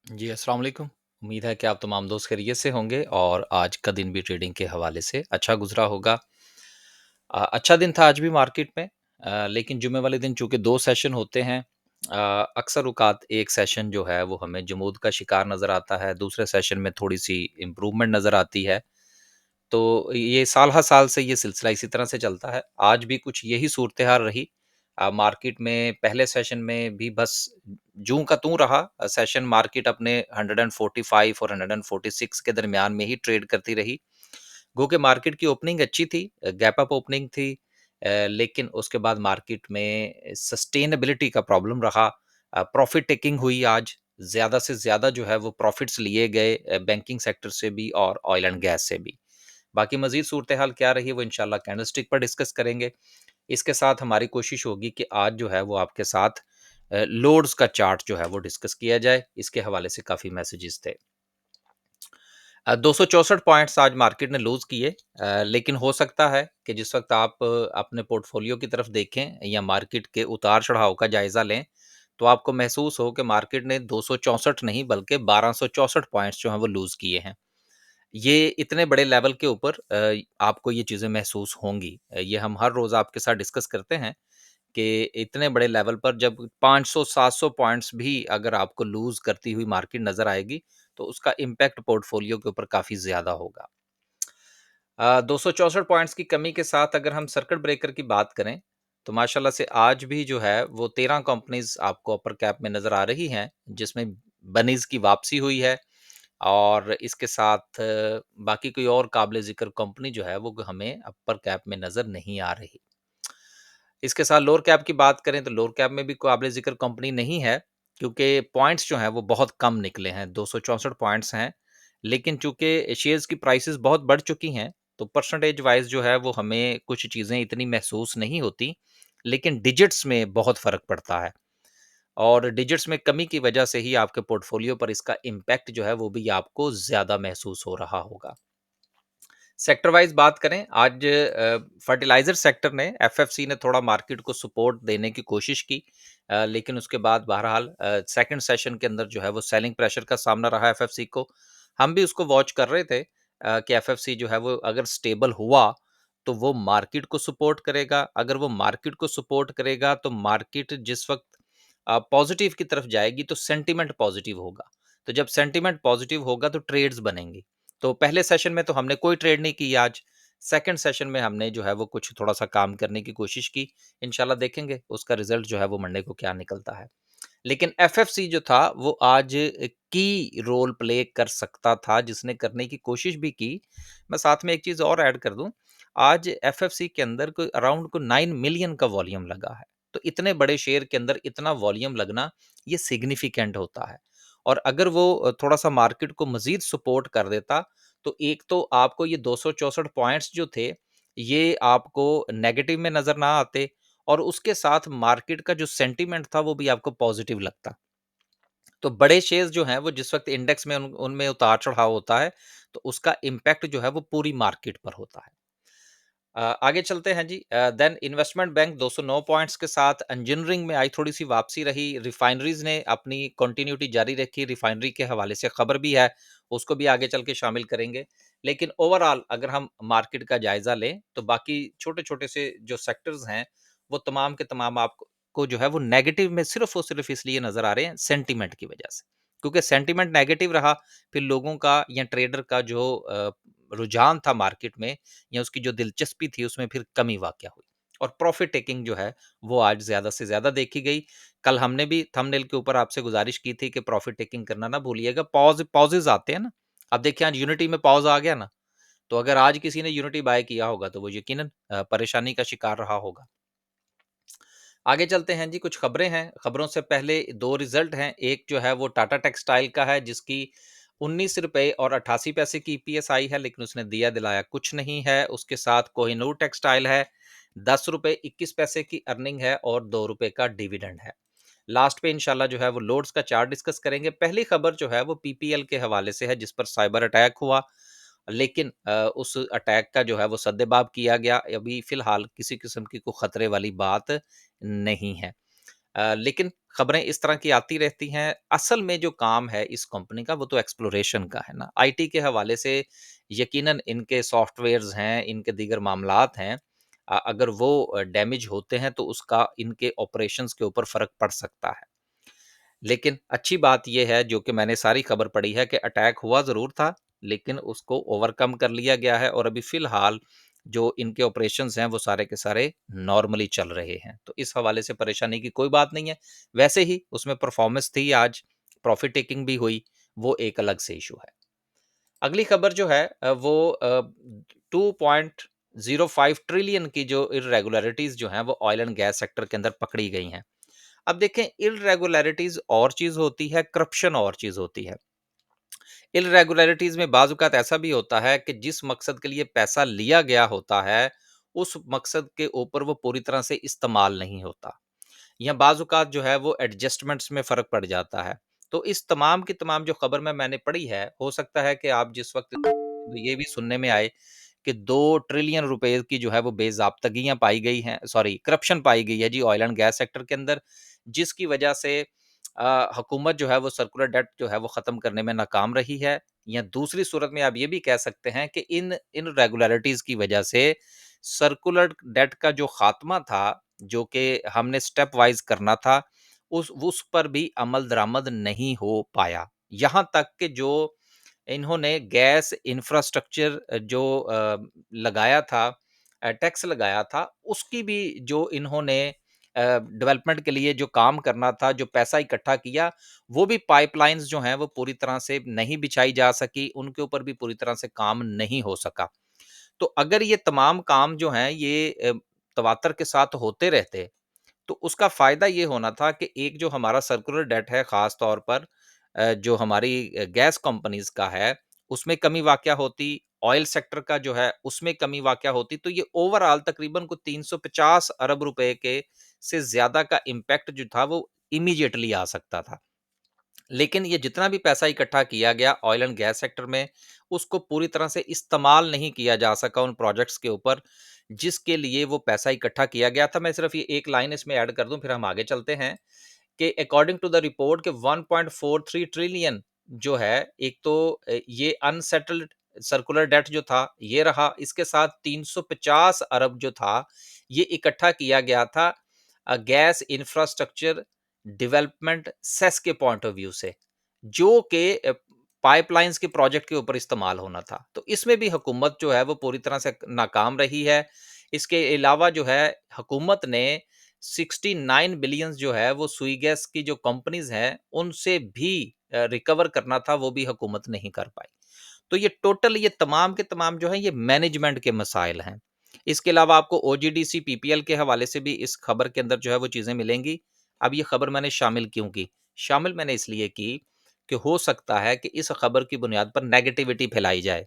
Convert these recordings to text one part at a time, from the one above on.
जी, अस्सलाम वालेकुम। उम्मीद है कि आप तमाम दोस्त खैरियत से होंगे और आज का दिन भी ट्रेडिंग के हवाले से अच्छा गुज़रा होगा। अच्छा दिन था आज भी मार्केट में, लेकिन जुमे वाले दिन चूँकि 2 सेशन होते हैं, अक्सर औक़ात एक सेशन जो है वो हमें जमूद का शिकार नज़र आता है, दूसरे सेशन में थोड़ी-सी इम्प्रूवमेंट नज़र आती है। तो ये साल हर साल से ये सिलसिला इसी तरह से चलता है। आज भी कुछ यही सूरत-ए-हाल रही। मार्केट में पहले सेशन में भी बस जूँ का तूँ रहा। सेशन मार्केट अपने 145 और 146 के दरमियान में ही ट्रेड करती रही। गो कि मार्केट की ओपनिंग अच्छी थी, गैप अप ओपनिंग थी, लेकिन उसके बाद मार्केट में सस्टेनेबिलिटी का प्रॉब्लम रहा। प्रॉफ़िट टेकिंग हुई आज, ज़्यादा से ज़्यादा जो है वो प्रॉफ़िट्स लिए गए, बैंकिंग सेक्टर से भी और ऑयल एंड गैस से भी। बाकी मज़ीद सूरत-ए-हाल क्या रही वो इंशाल्लाह कैंडलस्टिक पर डिस्कस करेंगे। इसके साथ हमारी कोशिश होगी कि आज जो है वो आपके साथ लोड्स का चार्ट जो है वो डिस्कस किया जाए। इसके हवाले से काफ़ी मैसेजेस थे। 264 पॉइंट्स आज मार्केट ने लूज़ किए, लेकिन हो सकता है कि जिस वक़्त आप अपने पोर्टफोलियो की तरफ देखें या मार्केट के उतार-चढ़ाव का जायज़ा लें, तो आपको महसूस हो कि मार्केट ने 264 नहीं बल्कि 1264 पॉइंट्स जो हैं वो लूज़ किए हैं। ये इतने बड़े लेवल के ऊपर आपको ये चीज़ें महसूस होंगी। ये हम हर रोज़ आपके साथ डिस्कस करते हैं कि इतने बड़े लेवल पर जब 500-700 पॉइंट्स भी अगर आपको लूज़ करती हुई मार्केट नज़र आएगी, तो उसका इम्पैक्ट पोर्टफोलियो के ऊपर काफ़ी ज़्यादा होगा। 264 पॉइंट्स की कमी के साथ अगर हम सर्किट ब्रेकर की बात करें, तो माशाल्लाह से आज भी जो है वो 13 कंपनीज़ आपको अपर कैप में नज़र आ रही हैं, जिसमें बनीज़ की वापसी हुई है और इसके साथ बाकी कोई और काबिल ज़िक्र कंपनी जो है वो हमें अपर कैप में नज़र नहीं आ रही। इसके साथ लोअर कैप की बात करें तो लोअर कैप में भी काबिल ज़िक्र कंपनी नहीं है, क्योंकि पॉइंट्स जो हैं वो बहुत कम निकले हैं, 264 पॉइंट्स हैं। लेकिन चूँकि शेयर्स की प्राइसेज़ बहुत बढ़ चुकी हैं, तो परसेंटेज वाइज़ जो है वो हमें कुछ चीज़ें इतनी महसूस नहीं होती, लेकिन डिजिट्स में बहुत फ़र्क पड़ता है और डिजिट्स में कमी की वजह से ही आपके पोर्टफोलियो पर इसका इम्पैक्ट जो है वो भी आपको ज़्यादा महसूस हो रहा होगा। सेक्टर वाइज़ बात करें, आज फर्टिलाइज़र सेक्टर ने एफएफसी ने थोड़ा मार्केट को सपोर्ट देने की कोशिश की, लेकिन उसके बाद बहरहाल सेकंड सेशन के अंदर जो है वो सेलिंग प्रेशर का सामना रहा एफएफसी को। हम भी उसको वॉच कर रहे थे कि एफएफसी जो है वो अगर स्टेबल हुआ, तो वो मार्केट को सपोर्ट करेगा। अगर वो मार्केट को सपोर्ट करेगा, तो मार्केट जिस वक़्त पॉज़िटिव की तरफ जाएगी, तो सेंटिमेंट पॉज़िटिव होगा। तो जब सेंटिमेंट पॉज़िटिव होगा, तो ट्रेड्स बनेंगी। तो पहले सेशन में तो हमने कोई ट्रेड नहीं की आज। सेकंड सेशन में हमने जो है वो कुछ थोड़ा-सा काम करने की कोशिश की। इंशाल्लाह देखेंगे उसका रिज़ल्ट जो है वो मंडे को क्या निकलता है। लेकिन एफएफसी जो था वो आज की रोल प्ले कर सकता था, जिसने करने की कोशिश भी की। मैं साथ में एक चीज़ और ऐड कर दूँ, आज एफएफसी के अंदर कोई अराउंड को 9 मिलियन का वॉल्यूम लगा है। तो इतने बड़े शेयर के अंदर इतना वॉल्यूम लगना, ये सिग्निफिकेंट होता है। और अगर वो थोड़ा-सा मार्केट को मज़ीद सपोर्ट कर देता, तो एक तो आपको ये 264 पॉइंट्स जो थे, ये आपको नेगेटिव में नज़र ना आते और उसके साथ मार्केट का जो सेंटीमेंट था वो भी आपको पॉजिटिव लगता। तो बड़े शेयर्स जो हैं वो जिस वक़्त इंडेक्स में उनमें उतार-चढ़ाव होता है, तो उसका इम्पैक्ट जो है वो पूरी मार्केट पर होता है। आगे चलते हैं जी। देन इन्वेस्टमेंट बैंक 209 पॉइंट्स के साथ इंजीनियरिंग में आई थोड़ी-सी वापसी रही। रिफाइनरीज़ ने अपनी कंटिन्यूटी जारी रखी, रिफाइनरी के हवाले से खबर भी है, उसको भी आगे चल के शामिल करेंगे। लेकिन ओवरऑल अगर हम मार्केट का जायज़ा लें, तो बाकी छोटे-छोटे से जो सेक्टर्स हैं, वो तमाम के तमाम आपको को जो है वो नेगेटिव में सिर्फ़ और सिर्फ़ इसलिए नज़र आ रहे हैं सेंटीमेंट की वजह से। क्योंकि सेंटीमेंट नेगेटिव रहा, फिर लोगों का या ट्रेडर का जो रुझान था मार्केट में या उसकी जो दिलचस्पी थी उसमें फिर कमी वाक़या हुई और प्रॉफ़िट टेकिंग जो है वो आज ज़्यादा से ज़्यादा देखी गई। कल हमने भी थंबनेल के ऊपर आपसे गुज़ारिश की थी कि प्रॉफ़िट टेकिंग करना ना भूलिएगा। पॉज़ेज़ आते हैं ना, अब देखिए आज यूनिटी में पॉज़ आ गया ना, तो अगर आज किसी ने यूनिटी बाय किया होगा तो वो यकीनन परेशानी का शिकार रहा होगा। आगे चलते हैं जी, कुछ खबरें हैं। खबरों से पहले 2 रिज़ल्ट हैं। एक जो है वो टाटा टेक्सटाइल का है जिसकी ₹19 और 88 पैसे की ईपीएस आई है, लेकिन उसने दिया-दिलाया कुछ नहीं है। उसके साथ कोहिनूर टेक्सटाइल है, ₹10 21 पैसे की अर्निंग है और ₹2 का डिविडेंड है। लास्ट पे इंशाल्लाह जो है वो लोड्स का चार्ट डिस्कस करेंगे। पहली खबर जो है वो पीपीएल के हवाले से है जिस पर साइबर अटैक हुआ, लेकिन उस अटैक का जो है वो सद्देबाब किया गया। अभी फ़िलहाल किसी किस्म की कोई खतरे वाली बात नहीं है। लेकिन खबरें इस तरह की आती रहती हैं। असल में जो काम है इस कंपनी का वो तो एक्सप्लोरेशन का है ना। आईटी के हवाले से यकीनन इनके सॉफ्टवेयर्स हैं, इनके दीगर मामलात हैं, अगर वो डैमेज होते हैं तो उसका इनके ऑपरेशंस के ऊपर फ़र्क पड़ सकता है। लेकिन अच्छी बात ये है जो कि मैंने सारी खबर पढ़ी है कि अटैक हुआ ज़रूर था, लेकिन उसको ओवरकम कर लिया गया है और अभी फ़िलहाल जो इनके ऑपरेशंस हैं वो सारे के सारे नॉर्मली चल रहे हैं। तो इस हवाले से परेशानी की कोई बात नहीं है। वैसे ही उसमें परफ़ॉर्मेंस थी आज, प्रॉफ़िट टेकिंग भी हुई, वो एक अलग से इश्यू है। अगली खबर जो है वो 2.05 ट्रिलियन की जो इर्रेगुलरिटीज़ जो हैं वो ऑयल एंड गैस सेक्टर के अंदर पकड़ी गई हैं। अब देखें इर्रेगुलरिटीज़ और चीज़ होती है, करप्शन और चीज़ होती है। इर्रेगुलरिटीज़ में बाज़-औक़ात ऐसा भी होता है कि जिस मकसद के लिए पैसा लिया गया होता है, उस मकसद के ऊपर वो पूरी तरह से इस्तेमाल नहीं होता। या बाज़-औक़ात जो है वो एडजस्टमेंट्स में फ़र्क पड़ जाता है। तो इस तमाम की तमाम जो खबर में मैंने पढ़ी है, हो सकता है कि आप जिस वक़्त ये भी सुनने में आए कि 2 ट्रिलियन रुपए की जो है वो बेज़ाब्तगियाँ पाई गई हैं, सॉरी करप्शन पाई गई है जी ऑयल एंड गैस सेक्टर के अंदर, जिसकी वजह से हुकूमत जो है वो सर्कुलर डेट जो है वो ख़त्म करने में नाकाम रही है। या दूसरी सूरत में आप ये भी कह सकते हैं कि इन इर्रेगुलरिटीज़ की वजह से सर्कुलर डेट का जो ख़ात्मा था, जो कि हमने स्टेप वाइज़ करना था, उस पर भी अमल दरामद नहीं हो पाया। यहाँ तक कि जो इन्होंने गैस इंफ्रास्ट्रक्चर जो लगाया था, टैक्स लगाया था, उसकी भी जो इन्होंने डेवलपमेंट के लिए जो काम करना था, जो पैसा इकट्ठा किया, वो भी पाइपलाइन्स जो हैं वो पूरी तरह से नहीं बिछाई जा सकी, उनके ऊपर भी पूरी तरह से काम नहीं हो सका। तो अगर ये तमाम काम जो हैं ये तवातर के साथ होते रहते, तो उसका फ़ायदा ये होना था कि एक जो हमारा सर्कुलर डेट है ख़ास तौर पर जो हमारी गैस कंपनीज़ का है, उसमें कमी वाक़या होती, ऑयल सेक्टर का जो है उसमें कमी वाक़या होती, तो ये ओवरऑल तकरीबन को 350 अरब रुपए के से ज़्यादा का इम्पैक्ट जो था वो इमीडिएटली आ सकता था। लेकिन ये जितना भी पैसा इकट्ठा किया गया ऑयल एंड गैस सेक्टर में, उसको पूरी तरह से इस्तेमाल नहीं किया जा सका उन प्रोजेक्ट्स के ऊपर, जिसके लिए वो पैसा इकट्ठा किया गया था। मैं सिर्फ़ ये एक लाइन इसमें ऐड कर दूँ, फिर हम आगे चलते हैं कि अकॉर्डिंग टू द रिपोर्ट के 1.43 ट्रिलियन जो है, एक तो ये अनसेटल्ड सर्कुलर डेट जो था, ये रहा। इसके साथ 350 अरब जो था, ये इकट्ठा किया गया था गैस इंफ्रास्ट्रक्चर डेवलपमेंट सेस के पॉइंट ऑफ व्यू से, जो कि पाइपलाइंस के प्रोजेक्ट के ऊपर इस्तेमाल होना था। तो इसमें भी हुकूमत जो है वो पूरी तरह से नाकाम रही है। इसके अलावा जो है हुकूमत ने 69 बिलियंस जो है वो सुई गैस की जो कंपनीज़ हैं, उनसे भी रिकवर करना था, वो भी हुकूमत नहीं कर पाई। तो ये टोटल ये तमाम के तमाम जो है ये मैनेजमेंट के मसाइल हैं। इसके अलावा आपको ओजीडीसी, पीपीएल के हवाले से भी इस खबर के अंदर जो है वो चीज़ें मिलेंगी। अब ये खबर मैंने शामिल क्यों की? शामिल मैंने इसलिए की कि हो सकता है कि इस खबर की बुनियाद पर नेगेटिविटी फैलाई जाए।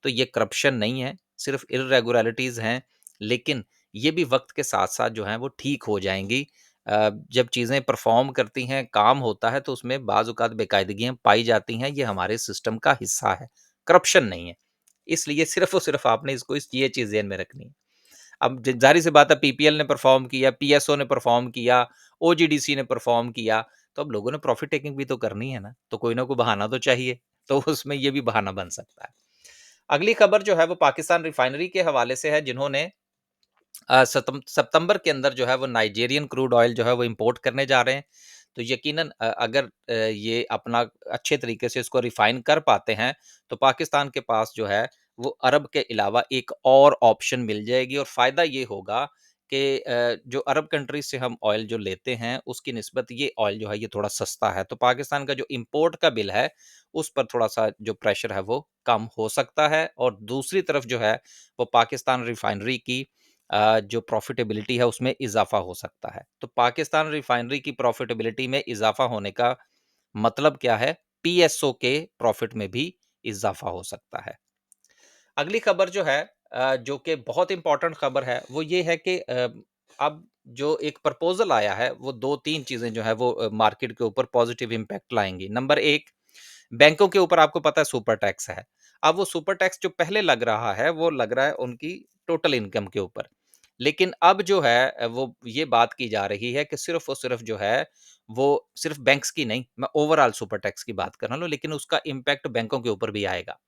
तो ये करप्शन नहीं है, सिर्फ़ इर्रेगुलरिटीज़ हैं, लेकिन ये भी वक़्त के साथ-साथ जो हैं वो ठीक हो जाएँगी। जब चीज़ें परफ़ॉर्म करती हैं, काम होता है तो उसमें बाज़-औक़ात बेकायदगियाँ पाई जाती हैं, ये हमारे सिस्टम का हिस्सा है, करप्शन नहीं है। इसलिए सिर्फ़ और सिर्फ़ आपने इसको ये चीज़ ज़हन में रखनी है। अब ज ज़ाहिर-सी बात है पीपीएल ने परफ़ॉर्म किया, पीएसओ ने परफ़ॉर्म किया, ओजीडीसी ने परफ़ॉर्म किया, तो अब लोगों ने प्रॉफ़िट टेकिंग भी तो करनी है ना, तो कोई ना कोई बहाना तो चाहिए, तो उसमें ये भी बहाना बन सकता है। अगली खबर जो है वो पाकिस्तान रिफाइनरी के हवाले से है जिन्होंने सितंबर के अंदर जो है वो नाइजीरियन क्रूड ऑयल जो है वो इंपोर्ट करने जा रहे हैं। तो यकीनन अगर ये अपना अच्छे तरीके से इसको रिफाइन कर पाते हैं, तो पाकिस्तान के पास जो है वो अरब के अलावा एक और ऑप्शन मिल जाएगी और फ़ायदा ये होगा कि जो अरब कंट्रीज़ से हम ऑयल जो लेते हैं, उसकी निस्बत ये ऑयल जो है ये थोड़ा सस्ता है। तो पाकिस्तान का जो इम्पोर्ट का बिल है, उस पर थोड़ा-सा जो प्रेशर है वो कम हो सकता है और दूसरी तरफ जो है, वो पाकिस्तान रिफाइनरी की जो प्रॉफ़िटेबिलिटी है उसमें इज़ाफ़ा हो सकता है। तो पाकिस्तान रिफाइनरी की प्रॉफ़िटेबिलिटी में इज़ाफ़ा होने का मतलब क्या है? पीएसओ के प्रॉफ़िट में भी इज़ाफ़ा हो सकता है। अगली खबर जो है जो कि बहुत इम्पोर्टेंट खबर है, वो ये है कि अब जो एक प्रपोज़ल आया है, वो 2-3 चीज़ें जो है वो मार्केट के ऊपर पॉज़िटिव इम्पैक्ट लाएँगी। नंबर 1, बैंकों के ऊपर आपको पता है सुपर टैक्स है। अब वो सुपर टैक्स जो पहले लग रहा है, वो लग रहा है उनकी टोटल इनकम के ऊपर। लेकिन अब जो है वो ये बात की जा रही है कि सिर्फ़ और सिर्फ़ जो है, वो सिर्फ़ बैंक्स की नहीं, मैं ओवरऑल सुपर टैक्स की बात कर रहा हूँ, लेकिन उसका इम्पैक्ट बैंकों के ऊपर भी आएगा।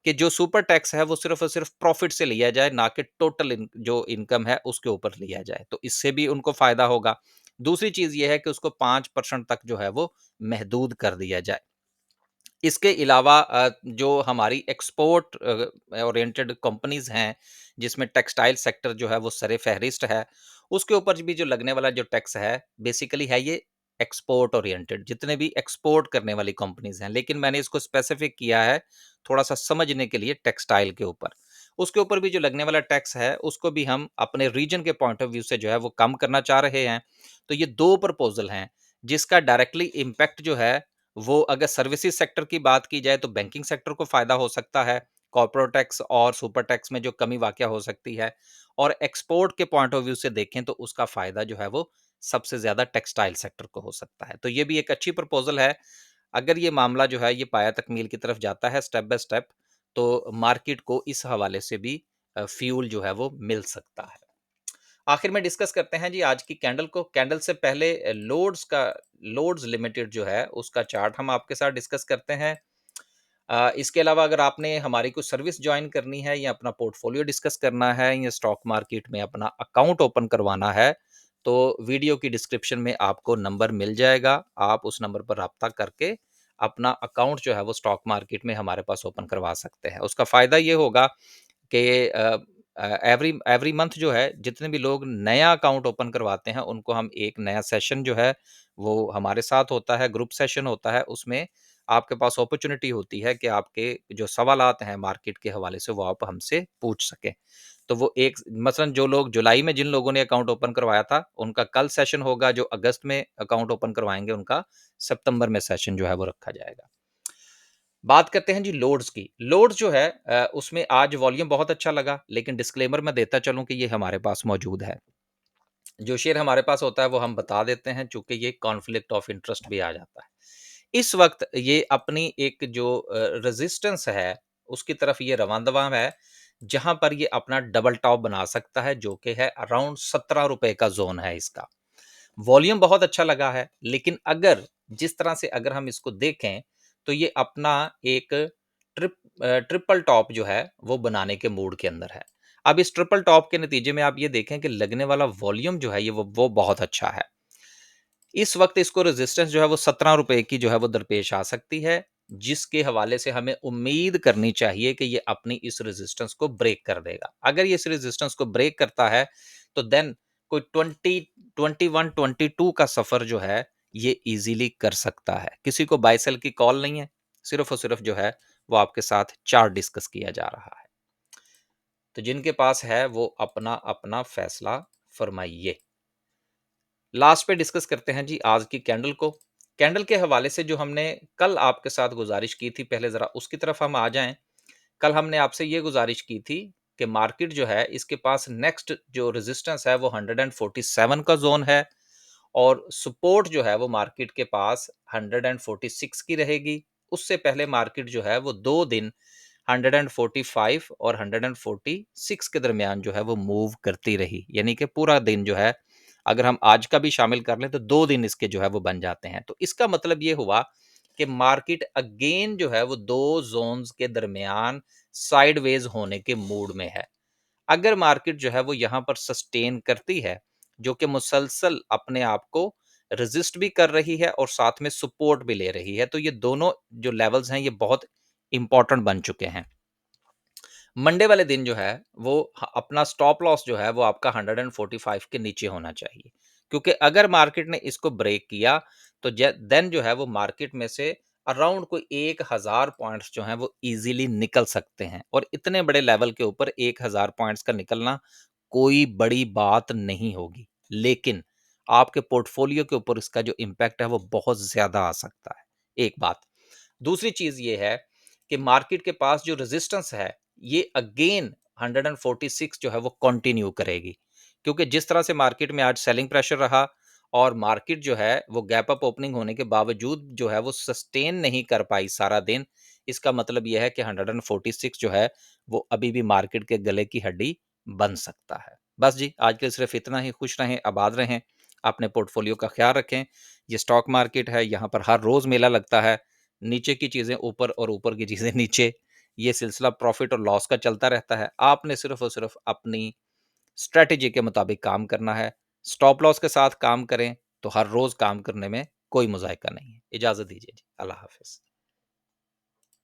कि जो सुपर टैक्स है वो सिर्फ़ और सिर्फ़ प्रॉफ़िट से लिया जाए, ना कि टोटल जो इनकम है उसके ऊपर लिया जाए, तो इससे भी उनको फ़ायदा होगा। दूसरी चीज़ ये है कि उसको 5% तक जो है वो महदूद कर दिया जाए। इसके अलावा जो हमारी एक्सपोर्ट ओरिएंटेड कंपनीज़ हैं, जिसमें टेक्सटाइल सेक्टर जो है वो सरे-फ़हरिस्त है, उसके ऊपर भी जो लगने वाला जो टैक्स है, बेसिकली है ये एक्सपोर्ट ओरिएंटेड, जितने भी एक्सपोर्ट करने वाली कंपनीज़ हैं। लेकिन मैंने इसको स्पेसिफ़िक किया है, थोड़ा-सा समझने के लिए टेक्सटाइल के ऊपर। उसके ऊपर भी जो लगने वाला टैक्स है, उसको भी हम अपने रीजन के पॉइंट ऑफ व्यू से जो है वो कम करना चाह रहे हैं। तो ये 2 प्रपोज़ल हैं, जिसका डायरेक्टली इम्पैक्ट जो है वो अगर सर्विसेज सेक्टर की बात की जाए तो बैंकिंग सेक्टर को फायदा हो सकता है, कॉर्पोरेट टैक्स और सुपर टैक्स में जो कमी वाकया हो सकती है, और एक्सपोर्ट के पॉइंट ऑफ व्यू से देखें तो उसका फायदा जो है वो सबसे ज्यादा टेक्सटाइल सेक्टर को हो सकता है। तो ये भी एक अच्छी प्रपोजल है। अगर ये मामला जो है ये पाया तकमील की तरफ जाता है स्टेप बाय स्टेप, तो मार्केट को इस हवाले से भी फ्यूल जो है वो मिल सकता है। आखिर में डिस्कस करते हैं जी आज की कैंडल को। कैंडल से पहले लोड्स लिमिटेड जो है उसका चार्ट हम आपके साथ डिस्कस करते हैं। इसके अलावा अगर आपने हमारी कोई सर्विस ज्वाइन करनी है या अपना पोर्टफोलियो डिस्कस करना है या स्टॉक मार्केट में अपना अकाउंट ओपन करवाना है, तो वीडियो की डिस्क्रिप्शन में आपको नंबर मिल जाएगा। आप उस नंबर पर राब्ता करके अपना अकाउंट जो है वो स्टॉक मार्केट में हमारे पास ओपन करवा सकते हैं। उसका फ़ायदा ये होगा कि एवरी एवरी मंथ जो है जितने भी लोग नया अकाउंट ओपन करवाते हैं उनको हम एक नया सेशन जो है वो हमारे साथ होता है, ग्रुप सेशन होता है। उसमें आपके पास अपॉर्चुनिटी होती है कि आपके जो सवालात हैं मार्केट के हवाले से वो आप हमसे पूछ सकें। तो वो एक मसलन जो लोग जुलाई में जिन लोगों ने अकाउंट ओपन करवाया था उनका कल सेशन होगा, जो अगस्त में अकाउंट ओपन करवाएंगे उनका सितंबर में सेशन जो है वो रखा जाएगा। बात करते हैं जी लोड्स की। लोड्स जो है उसमें आज वॉल्यूम बहुत अच्छा लगा, लेकिन डिस्क्लेमर मैं देता चलूँ कि ये हमारे पास मौजूद है। जो शेयर हमारे पास होता है वो हम बता देते हैं, चूँकि ये कॉन्फ्लिक्ट ऑफ इंटरेस्ट भी आ जाता है। इस वक़्त ये अपनी एक जो रेज़िस्टेंस है, उसकी तरफ ये रवां-दवां है, जहाँ पर ये अपना डबल टॉप बना सकता है, जो कि है अराउंड ₹17 का ज़ोन है इसका। वॉल्यूम बहुत अच्छा लगा है, लेकिन अगर जिस तरह से अगर हम इसको देखें, तो ये अपना एक ट्रिपल टॉप जो है, वो बनाने के मूड के अंदर है। अब इस ट्रिपल टॉप के नतीजे में आप ये देखें कि लगने वाला वॉल्यूम जो है, ये वो बहुत अच्छा है। इस वक़्त इसको रेज़िस्टेंस जो है वो ₹17 की जो है वो दरपेश आ सकती है, जिसके हवाले से हमें उम्मीद करनी चाहिए कि ये अपनी इस रेज़िस्टेंस को ब्रेक कर देगा। अगर ये इस रेज़िस्टेंस को ब्रेक करता है, तो देन कोई 21-22 का सफ़र जो है, ये ईज़िली कर सकता है। किसी को बाय सेल की कॉल नहीं है, सिर्फ़ और सिर्फ़ जो है, वो आपके साथ चार्ट डिस्कस किया जा रहा है। तो जिनके पास है, वो अपना-अपना फ़ैसला फ़रमाइए। लास्ट पे डिस्कस करते हैं जी आज की कैंडल को। कैंडल के हवाले से जो हमने कल आपके साथ गुज़ारिश की थी, पहले ज़रा उसकी तरफ हम आ जाएँ। कल हमने आपसे ये गुज़ारिश की थी कि मार्केट जो है इसके पास नेक्स्ट जो रेज़िस्टेंस है वो 147 का ज़ोन है, और सपोर्ट जो है वो मार्केट के पास 146 की रहेगी। उससे पहले मार्केट जो है वो 2 दिन 145 और 146 के दरमियान जो है वो मूव करती रही। यानी कि पूरा दिन जो है, अगर हम आज का भी शामिल कर लें तो 2 दिन इसके जो है वो बन जाते हैं। तो इसका मतलब ये हुआ कि मार्केट अगेन जो है वो 2 ज़ोन्स के दरमियान साइडवेज़ होने के मूड में है। अगर मार्केट जो है वो यहाँ पर सस्टेन करती है, जो कि मुसलसल अपने आप को रेज़िस्ट भी कर रही है और साथ में सपोर्ट भी ले रही है, तो ये दोनों जो लेवल्स हैं ये बहुत इम्पोर्टेंट बन चुके हैं। मंडे वाले दिन जो है वो अपना स्टॉप लॉस जो है वो आपका 145 के नीचे होना चाहिए, क्योंकि अगर मार्केट ने इसको ब्रेक किया तो देन जो है वो मार्केट में से अराउंड कोई 1000 पॉइंट्स जो हैं वो इजीली निकल सकते हैं, और इतने बड़े लेवल के ऊपर 1000 पॉइंट्स का निकलना कोई बड़ी बात नहीं होगी। लेकिन आपके पोर्टफोलियो के ऊपर इसका जो इम्पैक्ट है वो बहुत ज्यादा आ सकता है। एक बात। दूसरी चीज ये है कि मार्केट के पास जो रेजिस्टेंस है, ये अगेन 146 जो है वो कंटिन्यू करेगी, क्योंकि जिस तरह से मार्केट में आज सेलिंग प्रेशर रहा और मार्केट जो है वो गैप अप ओपनिंग होने के बावजूद जो है वो सस्टेन नहीं कर पाई सारा दिन। इसका मतलब यह है कि 146 जो है वो अभी भी मार्केट के गले की हड्डी बन सकता है। बस जी, आज के लिए सिर्फ़ इतना ही। खुश रहें, आबाद रहें, अपने पोर्टफ़ोलियो का ख़्याल रखें। ये स्टॉक मार्केट है, यहाँ पर हर रोज़ मेला लगता है। नीचे की चीज़ें ऊपर और ऊपर की चीज़ें नीचे, ये सिलसिला प्रॉफ़िट और लॉस का चलता रहता है। आपने सिर्फ़ और सिर्फ़ अपनी स्ट्रैटेजी के मुताबिक काम करना है। स्टॉप लॉस के साथ काम करें, तो हर रोज़ काम करने में कोई मज़ायका नहीं है। इजाज़त दीजिए जी। अल्लाह हाफ़िज़।